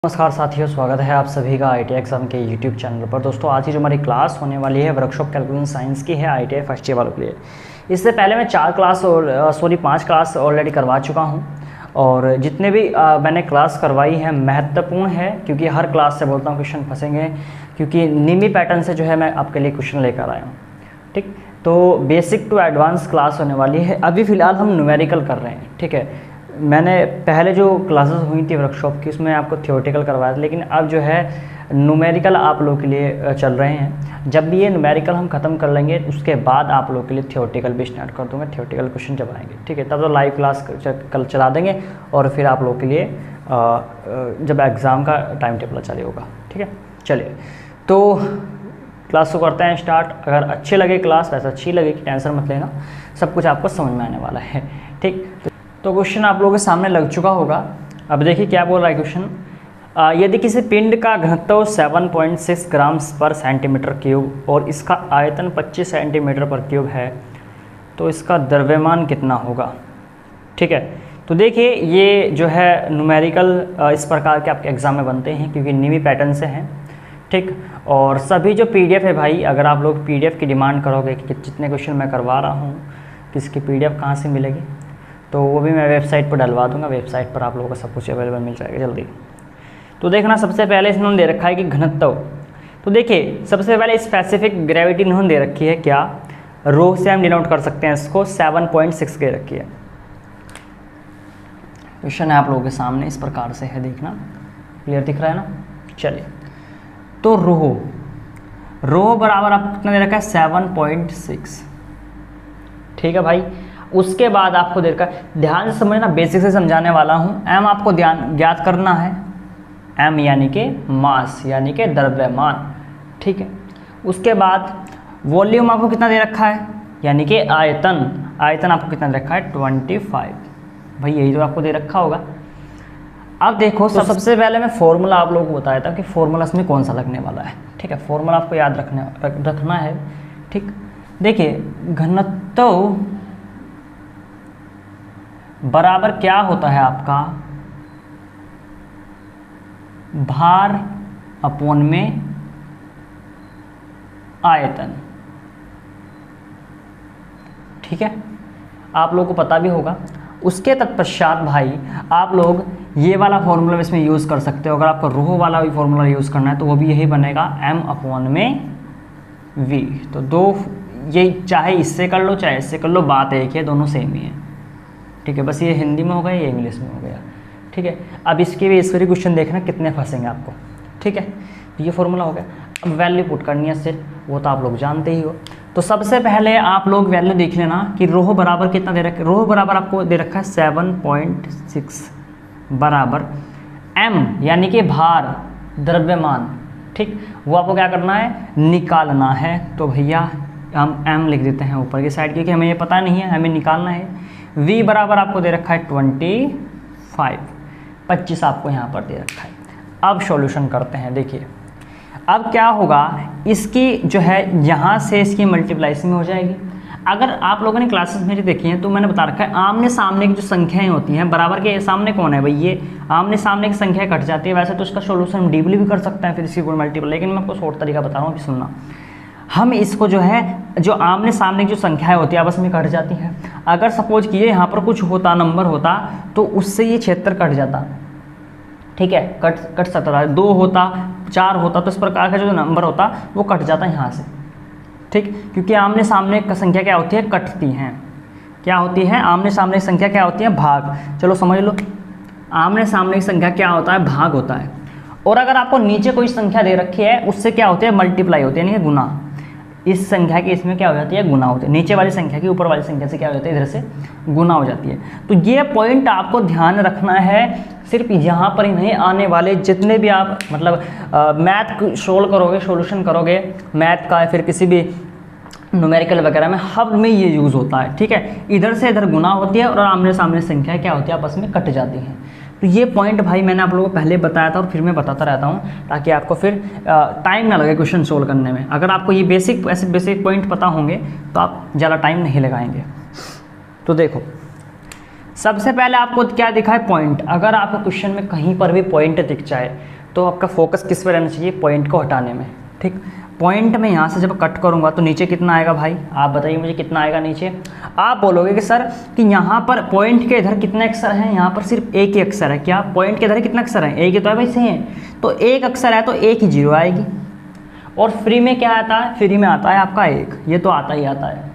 नमस्कार साथियों, स्वागत है आप सभी का ITI एग्ज़ाम के YouTube चैनल पर। दोस्तों आज की जो हमारी क्लास होने वाली है वर्कशॉप कैलकुलेशन साइंस की है ITI फर्स्ट ईयर वालों के लिए। इससे पहले मैं 5 क्लास ऑलरेडी करवा चुका हूं और जितने भी मैंने क्लास करवाई है महत्वपूर्ण है, क्योंकि हर क्लास से बोलता हूं क्वेश्चन फंसेंगे, क्योंकि निमी पैटर्न से जो है मैं आपके लिए क्वेश्चन लेकर आया हूँ। ठीक, तो बेसिक टू एडवांस क्लास होने वाली है। अभी फ़िलहाल हम न्यूमेरिकल कर रहे हैं। ठीक है, मैंने पहले जो क्लासेस हुई थी वर्कशॉप की उसमें आपको थियोरेटिकल करवाया था, लेकिन अब जो है न्यूमेरिकल आप लोगों के लिए चल रहे हैं। जब भी ये न्यूमेरिकल हम ख़त्म कर लेंगे उसके बाद आप लोगों के लिए थियोरेटिकल भी स्टार्ट कर दूंगा। थियोरेटिकल क्वेश्चन जब आएंगे, ठीक है, तब तो लाइव क्लास कल चला देंगे और फिर आप लोगों के लिए जब एग्ज़ाम का टाइम टेबल चालू होगा। ठीक है, चलिए तो क्लास को करते हैं स्टार्ट। अगर अच्छी लगे क्लास, वैसे अच्छी लगे कि टेंशन मत लेना, सब कुछ आपको समझ में आने वाला है। ठीक, तो क्वेश्चन आप लोगों के सामने लग चुका होगा। अब देखिए क्या बोल रहा है क्वेश्चन। यदि किसी पिंड का घनत्व 7.6 ग्राम्स पर सेंटीमीटर क्यूब और इसका आयतन 25 सेंटीमीटर पर क्यूब है तो इसका द्रव्यमान कितना होगा। ठीक है, तो देखिए ये जो है न्यूमेरिकल इस प्रकार के आपके एग्ज़ाम में बनते हैं, क्योंकि निमी पैटर्न से हैं। ठीक, और सभी जो PDF है भाई, अगर आप लोग PDF की डिमांड करोगे कि जितने क्वेश्चन मैं करवा रहा हूँ किसकी PDF कहाँ से मिलेगी, तो वो भी मैं वेबसाइट पर डलवा दूंगा। वेबसाइट पर आप लोगों को सब कुछ अवेलेबल मिल जाएगा जल्दी। तो देखना, सबसे पहले इन्होंने दे रखा है कि घनत्व। तो देखिए सबसे पहले स्पेसिफिक ग्रेविटी इन्होंने दे रखी है, क्या रो से हम डिनोट कर सकते हैं इसको, 7.6 दे रखी है। क्वेश्चन है आप लोगों के सामने इस प्रकार से है, देखना क्लियर दिख रहा है ना। चलिए, तो रो बराबर आपको कितना दे रखा है, 7.6। ठीक है भाई, उसके बाद आपको दे रखा है, ध्यान से समझना, बेसिक से समझाने वाला हूँ। m आपको ज्ञात करना है, m यानी कि मास यानी कि द्रव्यमान। ठीक है, उसके बाद वॉल्यूम आपको कितना दे रखा है, यानी कि आयतन। आयतन आपको कितना दे रखा है, 25। भाई यही तो आपको दे रखा होगा। अब देखो सबसे पहले मैं फॉर्मूला आप लोगों को बताया था कि फॉर्मूला इसमें कौन सा लगने वाला है। ठीक है, फॉर्मूला आपको याद रखना है। ठीक, देखिए घनत्व बराबर क्या होता है आपका, भार अपॉन में आयतन। ठीक है, आप लोगों को पता भी होगा। उसके तत्पश्चात भाई आप लोग ये वाला फॉर्मूला इसमें यूज़ कर सकते हो। अगर आपको रो वाला भी फॉर्मूला यूज़ करना है तो वो भी यही बनेगा, m अपॉन में v। तो दो, ये चाहे इससे कर लो चाहे इससे कर लो, बात एक है, दोनों सेम ही है। ठीक है, बस ये हिंदी में हो गया, ये इंग्लिश में हो गया। ठीक है, अब इसके भी इस क्वेश्चन देखना कितने फंसेंगे आपको। ठीक है, तो ये फॉर्मूला हो गया। अब वैल्यू पुट करनी है सिर्फ, वो तो आप लोग जानते ही हो। तो सबसे पहले आप लोग वैल्यू देख लेना कि रो बराबर कितना दे रखा है। रो बराबर आपको दे रखा है 7.6 बराबर m यानी कि भार, द्रव्यमान। ठीक, वो आपको क्या करना है, निकालना है। तो भैया हम m लिख देते हैं ऊपर की साइड, क्योंकि हमें ये पता नहीं है, हमें निकालना है। v बराबर आपको दे रखा है 25 आपको यहाँ पर दे रखा है। अब सॉल्यूशन करते हैं। देखिए अब क्या होगा, इसकी जो है यहाँ से इसकी मल्टीप्लाइसिंग हो जाएगी। अगर आप लोगों ने क्लासेस मेरी देखी हैं तो मैंने बता रखा है आमने सामने की जो संख्याएं होती हैं, बराबर के सामने कौन है भाई, ये आमने सामने की संख्या कट जाती है। वैसे तो इसका सॉल्यूशन हम डीपली भी कर सकते हैं, फिर इसकी कोई मल्टीप्लाई, लेकिन मैं आपको शॉर्ट तरीका बता रहा हूँ, अभी सुनना। हम इसको जो है, जो आमने सामने की जो संख्याएं होती है आपस में कट जाती हैं। अगर सपोज किए यहाँ पर कुछ होता, नंबर होता, तो उससे ये क्षेत्र कट जाता। ठीक है, कट सकता था, 2 होता, 4 होता, तो इस प्रकार का जो नंबर होता वो कट जाता यहाँ से। ठीक, क्योंकि आमने सामने की संख्या क्या होती है, कटती हैं। क्या होती है, आमने सामने की संख्या क्या होती है, भाग। चलो समझ लो, आमने सामने की संख्या क्या होता है, भाग होता है। और अगर आपको नीचे कोई संख्या दे रखी है, उससे क्या होती है, मल्टीप्लाई होती है, यानी कि गुना। इस संख्या की इसमें क्या हो जाती है, गुना होती है। नीचे वाली संख्या की ऊपर वाली संख्या से क्या हो जाती है, इधर से गुना हो जाती है। तो ये पॉइंट आपको ध्यान रखना है, सिर्फ यहाँ पर ही नहीं, आने वाले जितने भी आप मतलब मैथ सोल्व करोगे, सॉल्यूशन करोगे मैथ का, फिर किसी भी न्यूमेरिकल वगैरह में, हर में ये यूज़ होता है। ठीक है, इधर से इधर गुना होती है और आमने सामने संख्या क्या होती है, आपस में कट जाती हैं। तो ये पॉइंट भाई मैंने आप लोगों को पहले बताया था और फिर मैं बताता रहता हूँ, ताकि आपको फिर टाइम ना लगे क्वेश्चन सोल्व करने में। अगर आपको ये ऐसे बेसिक पॉइंट पता होंगे तो आप ज़्यादा टाइम नहीं लगाएंगे। तो देखो सबसे पहले आपको क्या दिखा है, पॉइंट। अगर आपको क्वेश्चन में कहीं पर भी पॉइंट दिख जाए तो आपका फोकस किस पर रहना चाहिए, पॉइंट को हटाने में। ठीक, पॉइंट में यहाँ से जब कट करूँगा तो नीचे कितना आएगा भाई, आप बताइए मुझे कितना आएगा नीचे। आप बोलोगे कि सर कि यहाँ पर पॉइंट के इधर कितने अक्षर हैं, यहाँ पर सिर्फ एक ही अक्षर है। क्या पॉइंट के इधर कितने अक्षर हैं, एक ही तो है भाई, सही है। तो एक अक्षर है तो एक ही जीरो आएगी। और फ्री में क्या आता है, फ्री में आता है आपका एक, ये तो आता ही आता है,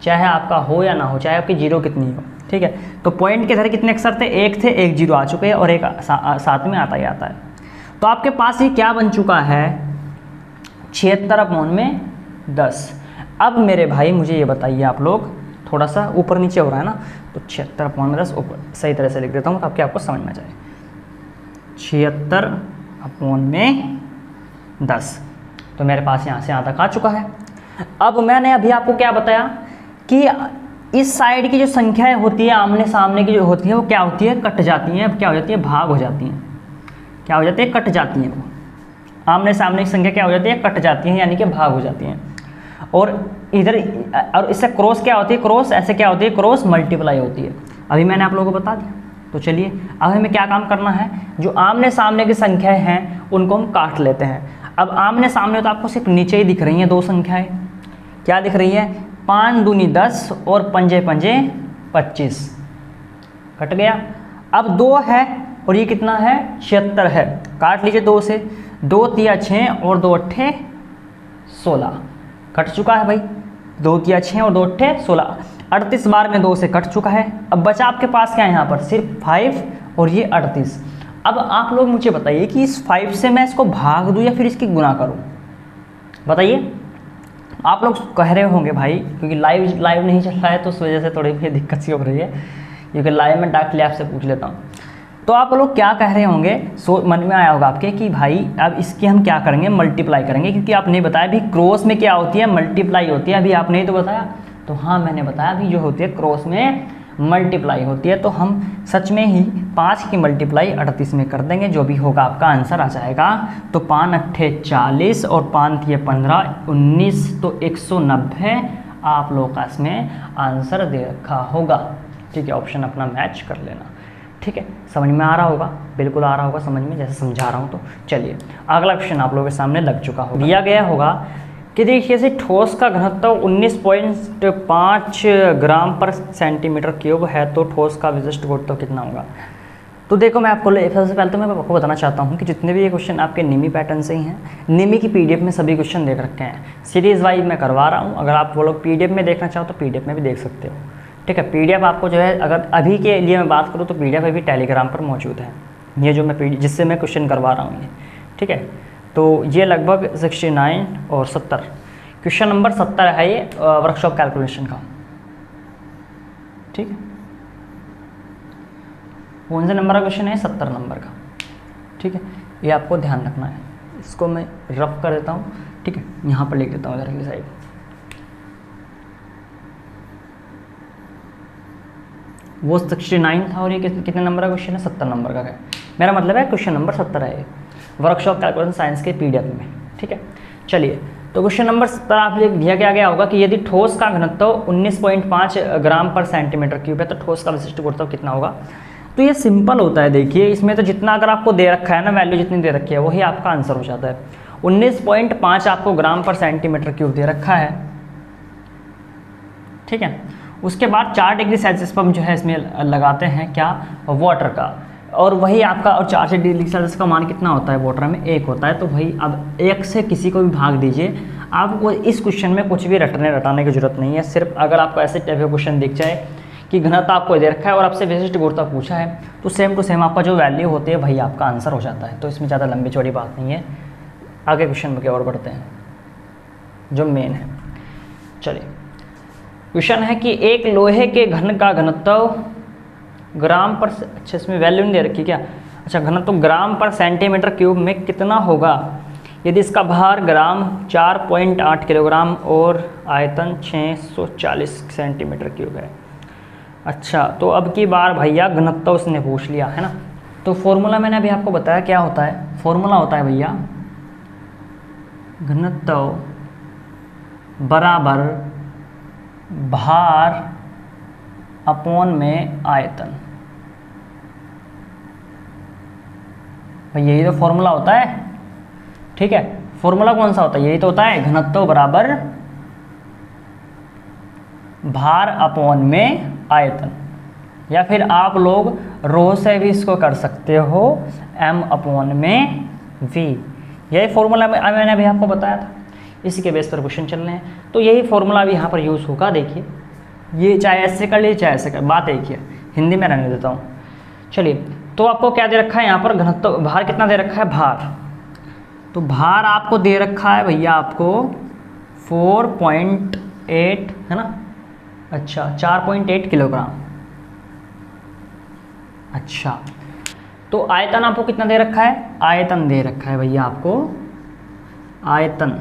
चाहे आपका हो या ना हो, चाहे आपकी जीरो कितनी हो। ठीक है, तो पॉइंट के इधर कितने अक्षर थे, एक थे, एक जीरो आ चुके हैं और एक साथ में आता ही आता है। तो आपके पास ये क्या बन चुका है, 76/10। अब मेरे भाई मुझे ये बताइए आप लोग, थोड़ा सा ऊपर नीचे हो रहा है ना, तो 76/10 ऊपर सही तरह से लिख देता हूँ ताकि आपको समझ में जाए। 76/10 तो मेरे पास यहाँ से यहाँ तक आ चुका है। अब मैंने अभी आपको क्या बताया कि इस साइड की जो संख्याएं होती है, आमने सामने की जो होती है, वो क्या होती है, कट जाती हैं। अब क्या हो जाती है, भाग हो जाती हैं। क्या हो जाती है, कट जाती हैं। वो आमने सामने की संख्या क्या हो जाती है, कट जाती हैं, यानी कि भाग हो जाती हैं। और इधर और इससे क्रॉस क्या होती है, क्रॉस ऐसे क्या होती है, क्रॉस मल्टीप्लाई होती है। अभी मैंने आप लोगों को बता दिया। तो चलिए अब हमें क्या काम करना है, जो आमने सामने की संख्याएं हैं उनको हम काट लेते हैं। अब आमने सामने तो आपको सिर्फ नीचे ही दिख रही हैं दो संख्याएं। क्या दिख रही है, 5 दूनी 10 और 5 पंजे 25, कट गया। अब 2 है और ये कितना है, 76 है। काट लीजिए 2 से, 2 तिया 6 और 2 अट्ठे 16, कट चुका है भाई। 2 तिया 6 और 2 अट्ठे 16, 38 बार में 2 से कट चुका है। अब बचा आपके पास क्या है, यहाँ पर सिर्फ 5 और ये 38। अब आप लोग मुझे बताइए कि इस 5 से मैं इसको भाग दूँ या फिर इसकी गुना करूँ, बताइए। आप लोग कह रहे होंगे भाई, क्योंकि लाइव नहीं चल रहा है तो उस वजह से थोड़ी भी दिक्कत सी हो रही है, क्योंकि लाइव में डायरेक्टली आपसे पूछ लेता हूँ। तो आप लोग क्या कह रहे होंगे, मन में आया होगा आपके कि भाई अब इसकी हम क्या करेंगे, मल्टीप्लाई करेंगे, क्योंकि आपने बताया भी क्रॉस में क्या होती है, मल्टीप्लाई होती है। अभी आपने ही तो बताया। तो हाँ, मैंने बताया भी जो होती है क्रॉस में मल्टीप्लाई होती है। तो हम सच में ही 5 की मल्टीप्लाई 38 में कर देंगे, जो भी होगा आपका आंसर आ जाएगा। तो 5 अट्ठे 40 और 5 थिए 15 19, तो 190 आप लोगों का इसमें आंसर दे रखा होगा। ठीक है, ऑप्शन अपना मैच कर लेना। ठीक है, समझ में आ रहा होगा, बिल्कुल आ रहा होगा समझ में, जैसे समझा रहा हूँ। तो चलिए अगला क्वेश्चन आप लोगों के सामने लग चुका होगा। दिया गया होगा कि देखिए से ठोस का घनत्व 19.5 ग्राम पर सेंटीमीटर क्यूब है, तो ठोस का विशिष्ट गुरुत्व कितना होगा। तो देखो मैं आपको सबसे पहले तो मैं आपको बताना चाहता हूँ कि जितने भी ये क्वेश्चन आपके निमी पैटर्न से ही हैं, निमी की पीडीएफ में सभी क्वेश्चन देख रखे हैं। सीरीज़ वाइज मैं करवा रहा हूँ, अगर आप वो लोग पीडीएफ में देखना चाहो तो पीडीएफ में भी देख सकते हो। ठीक है, पीडीएफ आपको जो है, अगर अभी के लिए मैं बात करूँ तो पीडीएफ अभी टेलीग्राम पर मौजूद है, ये जो मैं जिससे मैं क्वेश्चन करवा रहा हूँ ये। ठीक है, तो ये लगभग 69 और 70, क्वेश्चन नंबर 70 है ये वर्कशॉप कैलकुलेशन का। ठीक है, कौन से नंबर का क्वेश्चन है, 70 नंबर का। ठीक है, ये आपको ध्यान रखना है। इसको मैं रफ कर देता हूँ। ठीक है, यहाँ पर लिख देता हूँ इधर की साइड। वो 69 था और ये कितने नंबर का क्वेश्चन है, 70 नंबर का है। मेरा मतलब है क्वेश्चन नंबर 70 है ये वर्कशॉप कैलकुलेशन साइंस के पीडीएफ में। ठीक है, चलिए तो क्वेश्चन नंबर 70 आप दिया गया होगा कि यदि ठोस का घनत्व 19.5 ग्राम पर सेंटीमीटर क्यूब है तो ठोस का विशिष्ट गुरुत्व कितना होगा। तो ये सिंपल होता है। देखिए इसमें तो जितना अगर आपको दे रखा है ना, वैल्यू जितनी दे रखी है वही आपका आंसर हो जाता है। 19.5 आपको ग्राम पर सेंटीमीटर क्यूब दे रखा है। ठीक है, उसके बाद 4 डिग्री सेल्सियस पर हम जो है इसमें लगाते हैं क्या, वाटर का, और वही आपका, और 4 डिग्री सेल्सियस का मान कितना होता है वाटर में, 1 होता है। तो वही अब 1 से किसी को भी भाग दीजिए। आपको इस क्वेश्चन में कुछ भी रटाने की जरूरत नहीं है। सिर्फ अगर आपको ऐसे टाइप का क्वेश्चन दिख जाए कि घनत्व आपको दे रखा है और आपसे विशिष्ट गुरुत्व पूछा है, तो सेम टू सेम आपका जो वैल्यू होती है वही आपका आंसर हो जाता है। तो इसमें ज़्यादा लंबी चौड़ी बात नहीं है। आगे क्वेश्चन में और बढ़ते हैं जो मेन है। चलिए क्वेश्चन है कि एक लोहे के घन का घनत्व ग्राम पर, अच्छा इसमें वैल्यू नहीं दे रखी क्या, अच्छा घनत्व ग्राम पर सेंटीमीटर क्यूब में कितना होगा यदि इसका भार ग्राम 4.8 किलोग्राम और आयतन 640 सेंटीमीटर क्यूब है। अच्छा तो अब की बार भैया घनत्व उसने पूछ लिया है ना। तो फॉर्मूला मैंने अभी आपको बताया क्या होता है। फॉर्मूला होता है भैया घनत्व बराबर भार अपॉन में आयतन। भाई यही तो फॉर्मूला होता है, ठीक है। फॉर्मूला कौन सा होता है, यही तो होता है, घनत्व बराबर भार अपॉन में आयतन, या फिर आप लोग रो से भी इसको कर सकते हो, m अपॉन में v। यही फॉर्मूला मैंने अभी आपको बताया था, इसी के बेस पर क्वेश्चन चल रहे हैं। तो यही फॉर्मूला भी यहाँ पर यूज़ होगा। देखिए ये चाहे ऐसे कर लीजिए चाहे ऐसे कर, बात एक ही है, हिंदी में रहने देता हूँ। चलिए, तो आपको क्या दे रखा है यहाँ पर, घनत्व भार कितना दे रखा है, भार। तो भार आपको दे रखा है भैया आपको 4.8 है ना, अच्छा 4.8 किलोग्राम। अच्छा, तो आयतन आपको कितना दे रखा है, आयतन दे रखा है भैया आपको, आयतन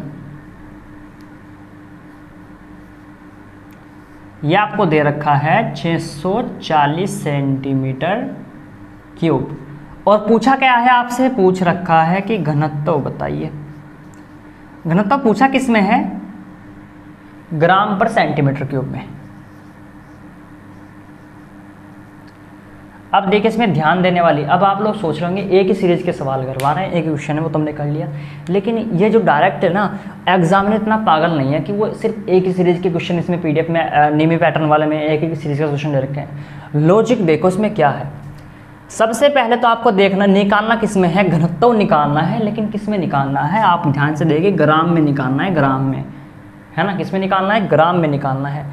ये आपको दे रखा है 640 सेंटीमीटर क्यूब। और पूछा क्या है आपसे, पूछ रखा है कि घनत्व बताइए। घनत्व पूछा किस में है, ग्राम पर सेंटीमीटर क्यूब में। अब देखिए इसमें ध्यान देने वाली, अब आप लोग सोच रहे होंगे एक ही सीरीज के सवाल करवा रहे हैं, एक ही क्वेश्चन है वो तुमने कर लिया, लेकिन ये जो डायरेक्ट है ना, एग्जामिनर इतना पागल नहीं है कि वो सिर्फ एक ही सीरीज के क्वेश्चन इसमें पीडीएफ में नीमी पैटर्न वाले में एक ही सीरीज का क्वेश्चन दे रखे हैं। लॉजिक देखो इसमें क्या है। सबसे पहले तो आपको देखना निकालना किस में है, घनत्व निकालना है, लेकिन किस में निकालना है आप ध्यान से देखिए, ग्राम में निकालना है, ग्राम में है ना, किस में निकालना है, ग्राम में निकालना है।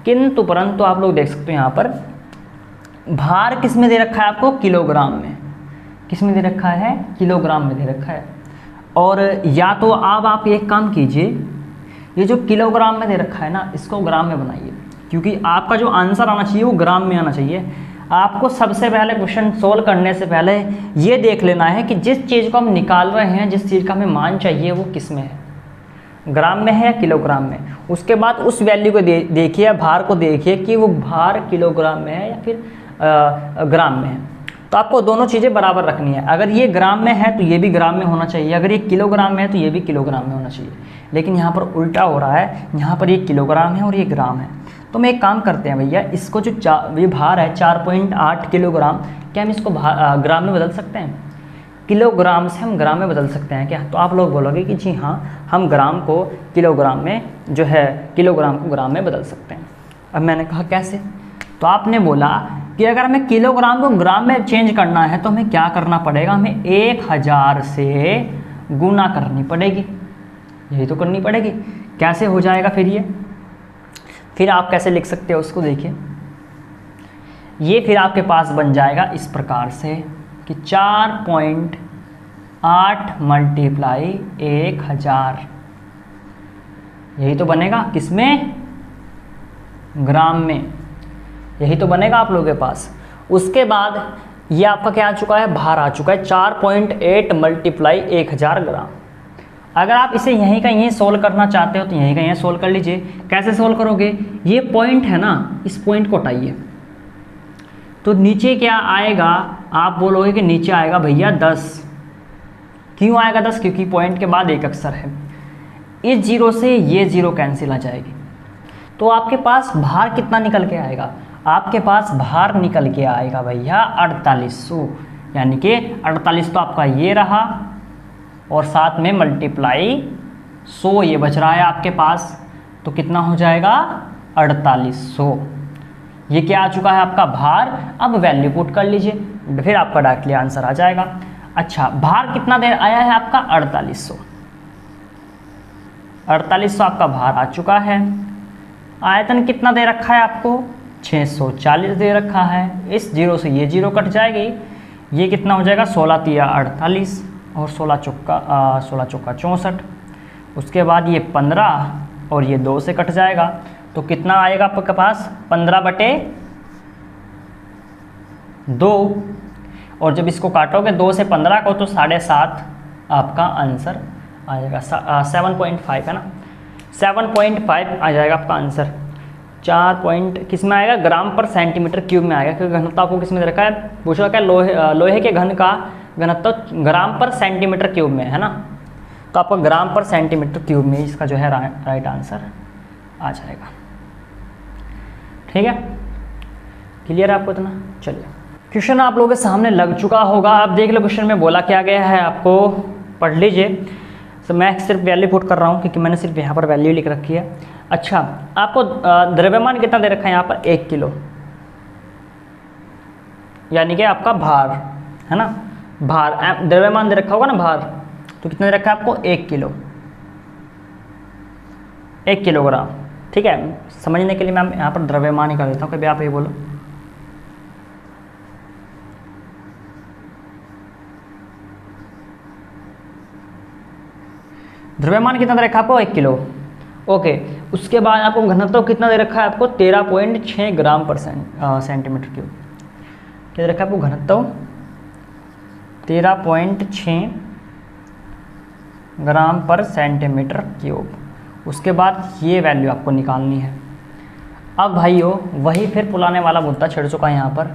किंतु परंतु आप लोग देख सकते हो यहाँ पर भार किस में दे रखा है आपको, किलोग्राम में। किस में दे रखा है, किलोग्राम में दे रखा है। और या तो अब आप एक काम कीजिए, ये जो किलोग्राम में दे रखा है ना, इसको ग्राम में बनाइए, क्योंकि आपका जो आंसर आना चाहिए वो ग्राम में आना चाहिए। आपको सबसे पहले क्वेश्चन सोल्व करने से पहले ये देख लेना है कि जिस चीज़ को हम निकाल रहे हैं, जिस चीज़ का हमें मान चाहिए वो किस में है, ग्राम में है या किलोग्राम में। उसके बाद उस वैल्यू को देखिए, भार को देखिए कि वो भार किलोग्राम में है या फिर ग्राम में है। तो आपको दोनों चीज़ें बराबर रखनी है। अगर ये ग्राम में है तो ये भी ग्राम में होना चाहिए, अगर ये किलोग्राम में है तो ये भी किलोग्राम में होना चाहिए। लेकिन यहाँ पर उल्टा हो रहा है, यहाँ पर ये किलोग्राम है और ये ग्राम है। तो हम एक काम करते हैं भैया, इसको जो ये भार है 4.8 किलोग्राम, क्या हम इसको ग्राम में बदल सकते हैं, किलोग्राम से हम ग्राम में बदल सकते हैं क्या? तो आप लोग बोलोगे कि जी हाँ, हम ग्राम को किलोग्राम में जो है, किलोग्राम को ग्राम में बदल सकते हैं। अब मैंने कहा कैसे, तो आपने बोला कि अगर हमें किलोग्राम को ग्राम में चेंज करना है तो हमें क्या करना पड़ेगा, हमें 1000 से गुना करनी पड़ेगी, यही तो करनी पड़ेगी। कैसे हो जाएगा फिर ये, फिर आप कैसे लिख सकते हो उसको देखिए, ये फिर आपके पास बन जाएगा इस प्रकार से कि 4.8 मल्टीप्लाई 1000, यही तो बनेगा किसमें, ग्राम में, यही तो बनेगा आप लोगों के पास। उसके बाद ये आपका क्या आ चुका है, भार आ चुका है 4.8 मल्टीप्लाई 1000 ग्राम। अगर आप इसे यहीं का यहीं सोल्व करना चाहते हो तो यहीं का यहीं सोल्व कर लीजिए। कैसे सोल्व करोगे, ये पॉइंट है ना, इस पॉइंट को हटाइए, तो नीचे क्या आएगा, आप बोलोगे कि नीचे आएगा भैया 10। क्यों आएगा 10, क्योंकि पॉइंट के बाद एक अक्षर है। इस जीरो से ये जीरो कैंसिल आ जाएगी, तो आपके पास भार कितना निकल के आएगा, आपके पास भार निकल के आएगा भैया 4800, यानी कि 48 तो आपका ये रहा और साथ में मल्टीप्लाई 100 ये बच रहा है आपके पास, तो कितना हो जाएगा 4800। ये क्या आ चुका है आपका भार। अब वैल्यू पुट कर लीजिए, फिर आपका डायरेक्टली आंसर आ जाएगा। अच्छा, भार कितना देर आया है आपका 4800, 4800 आपका भार आ चुका है। आयतन कितना दे रखा है आपको, 640 दे रखा है। इस जीरो से ये जीरो कट जाएगी, ये कितना हो जाएगा 16 तिया 48 और 16 चौका 64। उसके बाद ये 15 और ये 2 से कट जाएगा, तो कितना आएगा आपके पास 15/2। और जब इसको काटोगे 2 से 15 को तो 7.5 आपका आंसर आ जाएगा। 7.5 है ना, 7.5 आ जाएगा आपका आंसर। 4 किस में आएगा, ग्राम पर सेंटीमीटर क्यूब में आएगा, क्योंकि घनत्व आपको किस में दे रखा है, पूछा क्या, लोहे के घन का घनत्व ग्राम पर सेंटीमीटर क्यूब में है ना, तो आपका ग्राम पर सेंटीमीटर क्यूब में इसका जो है राइट आंसर आ जाएगा। ठीक है, क्लियर है आपको इतना। चलिए क्वेश्चन आप लोगों के सामने लग चुका होगा, आप देख लो क्वेश्चन में बोला क्या गया है, आपको पढ़ लीजिए। तो मैं सिर्फ वैल्यू पुट कर रहा हूँ क्योंकि मैंने सिर्फ यहाँ पर वैल्यू लिख रखी है। अच्छा, आपको द्रव्यमान कितना दे रखा है यहाँ पर, 1 किलो, यानी कि आपका भार है ना, भार द्रव्यमान दे रखा होगा ना भार, तो कितना दे रखा है आपको, 1 किलो, 1 किलोग्राम। ठीक है, समझने के लिए मैं यहाँ पर द्रव्यमान ही कर देता हूँ, कभी आप ये बोलो। द्रव्यमान कितना दे रखा है आपको, 1 किलो। ओके, उसके बाद आपको घनत्व कितना दे रखा है आपको, 13.6 ग्राम पर सेंटीमीटर क्यूब। क्या दे रखा है आपको घनत्व, 13.6 ग्राम पर सेंटीमीटर क्यूब। उसके बाद ये वैल्यू आपको निकालनी है। अब भाइयों वही फिर पुराने वाला मुद्दा छिड़ चुका है यहाँ पर,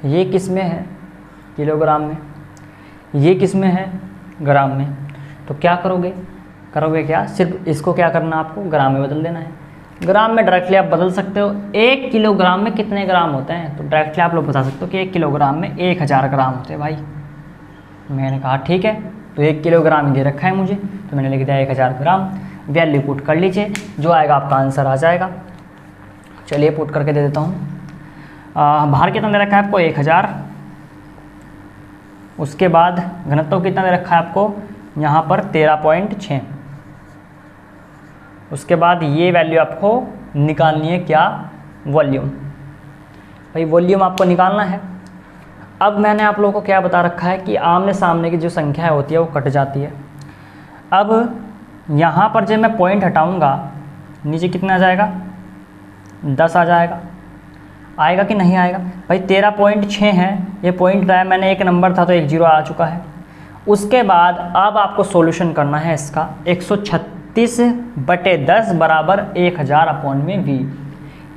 ये किस में है, किलोग्राम में, ये किस में है, ग्राम में। तो क्या करोगे क्या, सिर्फ इसको क्या करना, आपको ग्राम में बदल देना है। ग्राम में डायरेक्टली आप बदल सकते हो, 1 किलोग्राम में कितने ग्राम होते हैं, तो डायरेक्टली आप लोग बता सकते हो कि 1 किलोग्राम में 1000 ग्राम होते हैं भाई। मैंने कहा ठीक है, तो 1 किलोग्राम ही दे रखा है मुझे, तो मैंने लिख दिया 1000 ग्राम। वैल्यू पुट कर लीजिए, जो आएगा आपका आंसर आ जाएगा। चलिए पुट करके दे देता हूँ। भार कितना दे रखा है आपको, 1000। उसके बाद घनत्व कितना दे रखा है आपको यहाँ पर, 13.6। उसके बाद ये वैल्यू आपको निकालनी है क्या, वॉल्यूम। भाई वॉल्यूम आपको निकालना है। अब मैंने आप लोगों को क्या बता रखा है कि आमने सामने की जो संख्या होती है वो कट जाती है। अब यहाँ पर जब मैं पॉइंट हटाऊँगा, नीचे कितना आ जाएगा, 10 आ जाएगा। आएगा कि नहीं आएगा भाई, 13.6 है, ये पॉइंट रहा है, मैंने एक नंबर था तो 1 0 आ चुका है। उसके बाद अब आपको सॉल्यूशन करना है इसका, 136/10 बराबर 1000/V,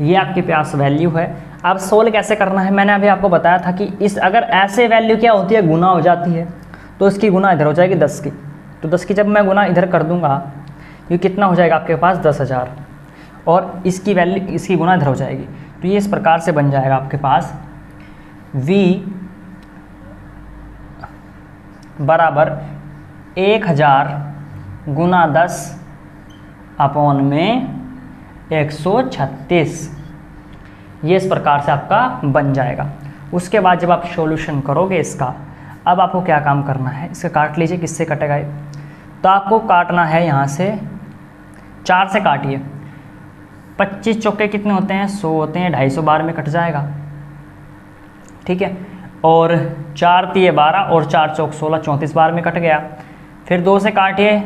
ये आपके पास वैल्यू है। अब सोल्व कैसे करना है, मैंने अभी आपको बताया था कि इस अगर ऐसे वैल्यू क्या होती है, गुना हो जाती है, तो इसकी गुना इधर हो जाएगी 10 की, तो 10 की जब मैं गुना इधर कर दूंगा, ये कितना हो जाएगा आपके पास, 10,000, और इसकी वैल्यू, इसकी गुना इधर हो जाएगी। तो ये इस प्रकार से बन जाएगा आपके पास V बराबर 1000 गुना 10/136, ये इस प्रकार से आपका बन जाएगा। उसके बाद जब आप सॉल्यूशन करोगे इसका, अब आपको क्या काम करना है, इसका काट लीजिए, किससे कटेगा ये, तो आपको काटना है यहाँ से 4 से काटिए। 25 चौके कितने होते हैं, 100 होते हैं, 250 बार में कट जाएगा। ठीक है, और 4 तिये 12 और 4 चौक 16, 34 बार में कट गया। फिर 2 से काटिए,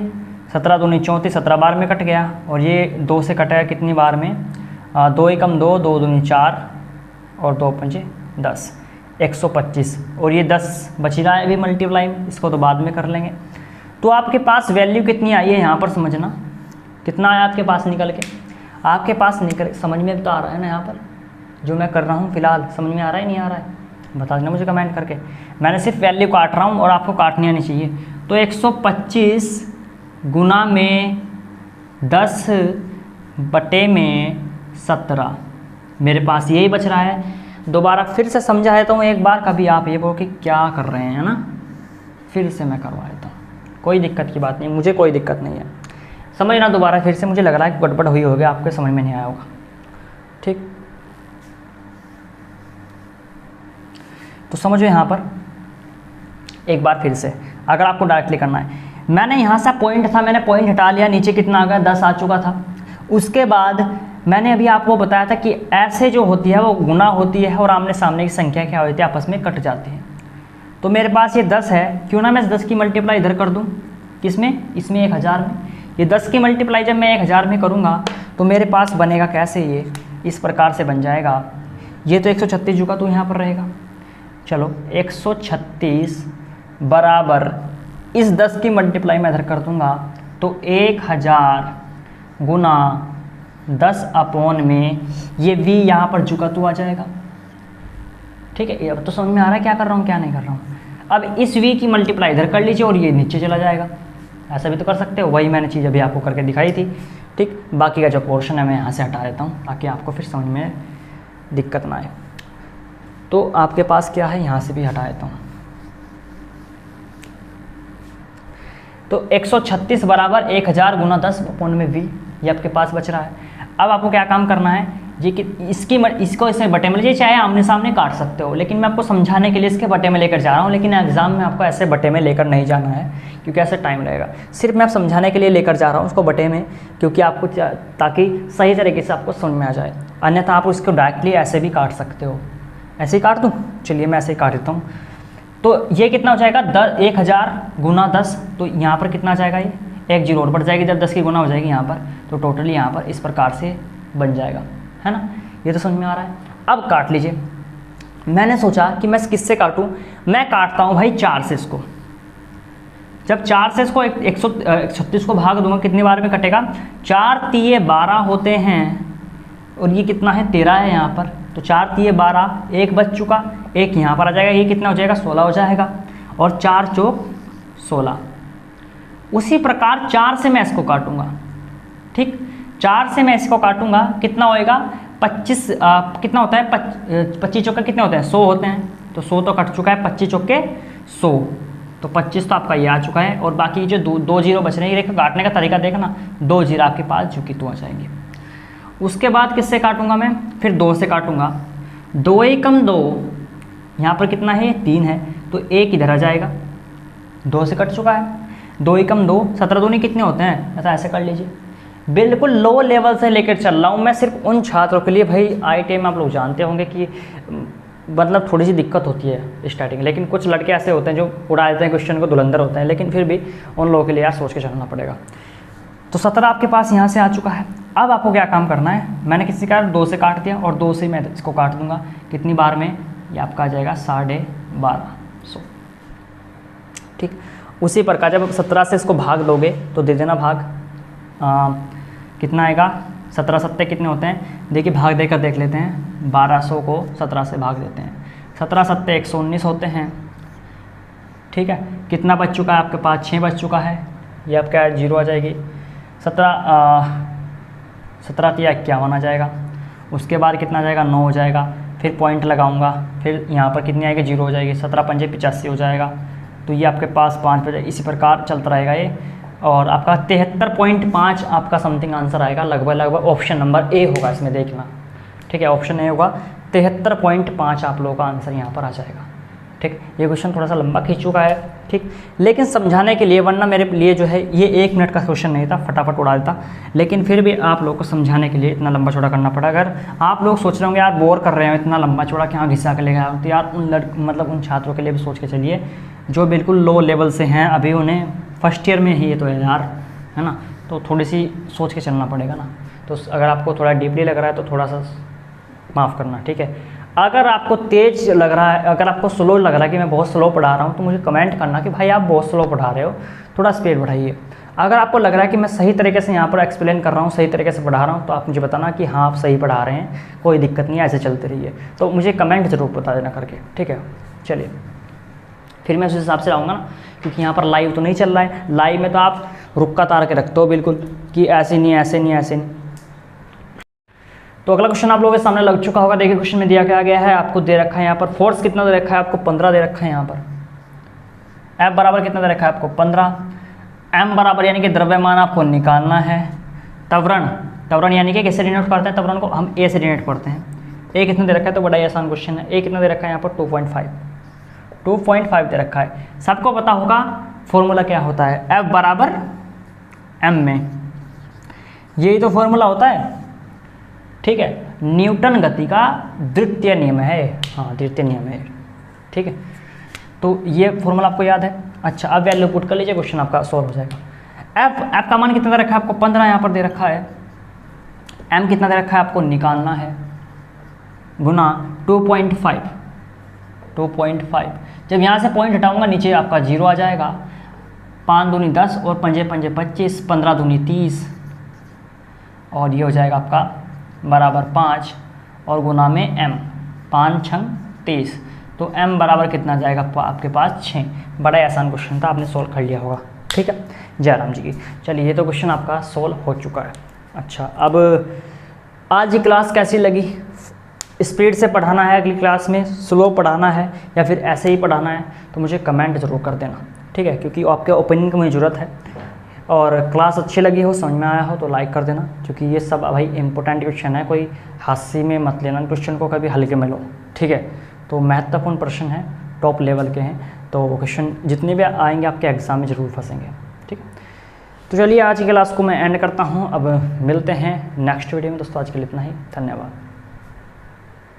17 दूनी 34, 17 बार में कट गया। और ये 2 से कटेगा कितनी बार में, 2 एकम 2, 2 दूनी 4 और 2 पंजे 10, 125। और ये 10 बच रहा है अभी मल्टीप्लाई में, इसको तो बाद में कर लेंगे। तो आपके पास वैल्यू कितनी आई है यहाँ पर समझना, कितना आया आपके पास निकल के, आपके पास निकल, समझ में तो आ रहा है ना, यहाँ पर जो मैं कर रहा हूँ फिलहाल समझ में आ रहा है नहीं आ रहा है, बता देना मुझे कमेंट करके। मैंने सिर्फ वैल्यू काट रहा हूँ और आपको काटनी आनी चाहिए। तो 125 गुना में 10/17 मेरे पास यही बच रहा है। दोबारा फिर से समझा देता हूँ एक बार, कभी आप ये बोलो कि क्या कर रहे हैं, है ना, फिर से मैं करवा देता हूँ, कोई दिक्कत की बात नहीं, मुझे कोई दिक्कत नहीं है, समझना दोबारा फिर से, मुझे लग रहा है कि गड़बड़ हुई होगी, आपको समझ में नहीं आया होगा। ठीक, तो समझो यहाँ पर एक बार फिर से, अगर आपको डायरेक्टली करना है, मैंने यहाँ से पॉइंट था, मैंने पॉइंट हटा लिया, नीचे कितना आ गया, 10 आ चुका था। उसके बाद मैंने अभी आपको बताया था कि ऐसे जो होती है वो गुना होती है और आमने सामने की संख्या क्या होती है, आपस में कट जाती है। तो मेरे पास ये 10 है, क्यों ना मैं इस 10 की मल्टीप्लाई इधर कर दूँ, किसमें, इसमें 1000 में। ये 10 की मल्टीप्लाई जब मैं 1000 में करूँगा तो मेरे पास बनेगा कैसे, ये इस प्रकार से बन जाएगा। ये तो 136 जुगा तो यहाँ पर रहेगा, चलो 136 बराबर इस 10 की मल्टीप्लाई मैं इधर कर दूँगा, तो 1000 गुना 10 में ये v यहाँ पर जुगा तो आ जाएगा। ठीक है, अब तो समझ में आ रहा है क्या कर रहा हूँ क्या नहीं कर रहा हूँ। अब इस v की मल्टीप्लाई इधर कर लीजिए और ये नीचे चला जाएगा, ऐसा भी तो कर सकते हो, वही मैंने चीज़ अभी आपको करके दिखाई थी। ठीक, बाकी का जो पोर्शन है मैं यहाँ से हटा देता हूँ ताकि आपको फिर समझ में दिक्कत ना आए। तो आपके पास क्या है, यहाँ से भी हटा देता हूँ। तो 136 बराबर 1000 गुना 10 अपॉन में v, ये आपके पास बच रहा है। अब आपको क्या काम करना है, ये कि इसको इसे बटे में लीजिए, चाहे आमने सामने काट सकते हो, लेकिन मैं आपको समझाने के लिए इसके बटे में लेकर जा रहा हूँ। लेकिन एग्जाम में आपको ऐसे बटे में लेकर नहीं जाना है, क्योंकि ऐसे टाइम लगेगा। सिर्फ मैं आप समझाने के लिए लेकर जा रहा हूँ उसको बटे में, क्योंकि आपको ताकि सही तरीके से आपको समझ में आ जाए। अन्यथा आप उसको डायरेक्टली ऐसे भी काट सकते हो। ऐसे ही काट दूँ, चलिए मैं ऐसे ही काट देता हूँ। तो ये कितना हो जाएगा, 1000 गुना 10, तो यहाँ पर कितना आ जाएगा, ये एक जीरो और बढ़ जाएगी जब 10 की गुना हो जाएगी यहाँ पर, तो टोटली यहाँ पर इस प्रकार से बन जाएगा, है ना। ये तो समझ में आ रहा है। अब काट लीजिए। मैंने सोचा कि मैं किससे काटूं, मैं काटता हूँ भाई 4 से इसको। जब 4 से इसको 136 को भाग दूंगा, कितनी बार में कटेगा, 4 तिये 12 होते हैं, और ये कितना है 13 है यहाँ पर, तो 4 तिये 12, एक बच चुका, एक यहाँ पर आ जाएगा, ये कितना हो जाएगा 16 हो जाएगा, और 4 चौक 16। उसी प्रकार 4 से मैं इसको काटूंगा, ठीक, 4 से मैं इसको काटूंगा, कितना होएगा 25, कितना होता है 25 चौके कितने होते हैं 100 होते हैं, तो 100 तो कट चुका है, 25 चौके 100, तो 25 तो आपका ये आ चुका है। और बाकी जो दो जीरो बच रहे हैं, देखो काटने का तरीका देखना, 2 जीरो आपके पास जो कि 2 आ जाएंगे। उसके बाद किससे काटूंगा मैं, फिर 2 से काटूंगा, 2 एकम 2, यहाँ पर कितना है 3 है, तो 1 इधर आ जाएगा, 2 से कट चुका है, 2 एकम 2, 17 दूनी कितने होते हैं, ऐसा ऐसे कर लीजिए। बिल्कुल लो लेवल से लेकर चल रहा हूँ मैं, सिर्फ उन छात्रों के लिए, भाई IIT में आप लोग जानते होंगे कि मतलब थोड़ी सी दिक्कत होती है स्टार्टिंग, लेकिन कुछ लड़के ऐसे होते हैं जो उड़ा देते हैं क्वेश्चन को, धुलंधर होते हैं, लेकिन फिर भी उन लोगों के लिए यार सोच के चलना पड़ेगा। तो 17 आपके पास यहाँ से आ चुका है। अब आपको क्या काम करना है, मैंने किसी का 2 से काट दिया, और 2 से मैं इसको काट दूंगा, कितनी बार में, ये आपका आ जाएगा 1250, ठीक। उसी प्रकार जब 17 से इसको भाग दोगे तो दे देना भाग, कितना आएगा, 17 सत्ते कितने होते हैं, देखिए भाग देकर देख लेते हैं, 1200 को 17 से भाग देते हैं, 17 सत्ते 119 होते हैं, ठीक है। कितना बच चुका है आपके पास, 6 बच चुका है, ये आपका 0 आ जाएगी, 17 तिया 51 आ जाएगा। उसके बाद कितना आ जाएगा 9 हो जाएगा, फिर पॉइंट लगाऊंगा, फिर यहाँ पर कितनी आएगी 0 हो जाएगी, 17 पंजे 85 हो जाएगा, तो ये आपके पास 5 बजे इसी प्रकार चलता रहेगा ये, और आपका 73.5 आपका समथिंग आंसर आएगा, लगभग ऑप्शन नंबर ए होगा इसमें देखना, ठीक है, ऑप्शन ए होगा, 73.5 आप लोगों का आंसर यहाँ पर आ जाएगा, ठीक। ये क्वेश्चन थोड़ा सा लंबा खींच चुका है, ठीक, लेकिन समझाने के लिए, वरना मेरे लिए जो है ये 1 मिनट का क्वेश्चन नहीं था, फटाफट उड़ा देता, लेकिन फिर भी आप लोगों को समझाने के लिए इतना लंबा चौड़ा करना पड़ा। अगर आप लोग सोच रहे होंगे यार बोर कर रहे हो, इतना लंबा चौड़ा क्या घिसा के ले गया, तो यार उन छात्रों के लिए भी सोच के चलिए जो बिल्कुल लो लेवल से हैं, अभी उन्हें फर्स्ट ईयर में ही ये तो है यार, है ना, तो थोड़ी सी सोच के चलना पड़ेगा ना। तो अगर आपको थोड़ा डीपली लग रहा है तो थोड़ा सा माफ़ करना, ठीक है। अगर आपको तेज लग रहा है, अगर आपको स्लो लग रहा है कि मैं बहुत स्लो पढ़ा रहा हूँ, तो मुझे कमेंट करना कि भाई आप बहुत स्लो पढ़ा रहे हो, थोड़ा स्पीड बढ़ाइए। अगर आपको लग रहा है कि मैं सही तरीके से यहाँ पर एक्सप्लेन कर रहा हूँ, सही तरीके से पढ़ा रहा हूँ, तो आप मुझे बताना कि हाँ आप सही पढ़ा रहे हैं, कोई दिक्कत नहीं है, ऐसे चलते रहिए, तो मुझे कमेंट ज़रूर बता देना करके, ठीक है। चलिए फिर मैं उस हिसाब से आऊँगा ना, क्योंकि यहाँ पर लाइव तो नहीं चल रहा है, लाइव में तो आप रुक्का तार के रखते हो बिल्कुल कि ऐसे नहीं ऐसे नहीं ऐसे नहीं। तो अगला क्वेश्चन आप लोगों के सामने लग चुका होगा, देखिए क्वेश्चन में दिया क्या गया है, आपको दे रखा है यहाँ पर फोर्स कितना दे रखा है आपको, 15 दे रखा है यहाँ पर, F बराबर कितना दे रखा है आपको 15, M बराबर यानी कि द्रव्यमान आपको निकालना है, त्वरण यानी कि कैसे डिनोट करते हैं, त्वरण को हम A से डिनोट करते हैं, A कितना दे रखा है, तो बड़ा ही आसान क्वेश्चन है, A कितना दे रखा है यहाँ पर 2.5 दे रखा है। सबको पता होगा फॉर्मूला क्या होता है, F बराबर M में, यही तो फॉर्मूला होता है, ठीक है। न्यूटन गति का द्वितीय नियम है, हाँ द्वितीय नियम है, ठीक है। तो ये फॉर्मूला आपको याद है। अच्छा अब वैल्यू पुट कर लीजिए, क्वेश्चन आपका सॉल्व हो जाएगा। F का मान कितना दे रखा है आपको 15 यहाँ पर दे रखा है, M कितना दे रखा है आपको निकालना है, गुना 2.5। जब यहाँ से पॉइंट हटाऊंगा नीचे आपका 0 आ जाएगा, 5 दूनी 10 और पंजे 25, 15 दूनी 30, और ये हो जाएगा आपका बराबर 5 और गुना में M, 5 छंग 30, तो M बराबर कितना जाएगा आपके पास 6। बड़ा ही आसान क्वेश्चन था, आपने सोल्व कर लिया होगा, ठीक है। जयराम जी की, चलिए ये तो क्वेश्चन आपका सोल्व हो चुका है। अच्छा अब आज की क्लास कैसी लगी, स्पीड से पढ़ाना है अगली क्लास में, स्लो पढ़ाना है या फिर ऐसे ही पढ़ाना है, तो मुझे कमेंट ज़रूर कर देना, ठीक है, क्योंकि आपके ओपिनियन की मुझे ज़रूरत है। और क्लास अच्छी लगी हो, समझ में आया हो तो लाइक कर देना, क्योंकि ये सब भाई इंपॉर्टेंट क्वेश्चन है, कोई हादसे में मत लेना क्वेश्चन को, कभी हल्के में लो, ठीक है। तो महत्वपूर्ण प्रश्न है, टॉप लेवल के हैं, तो क्वेश्चन जितने भी आएंगे आपके एग्ज़ाम में ज़रूर फंसेंगे, ठीक है। तो चलिए आज की क्लास को मैं एंड करता हूँ, अब मिलते हैं नेक्स्ट वीडियो में दोस्तों। आज के लिए इतना ही, धन्यवाद।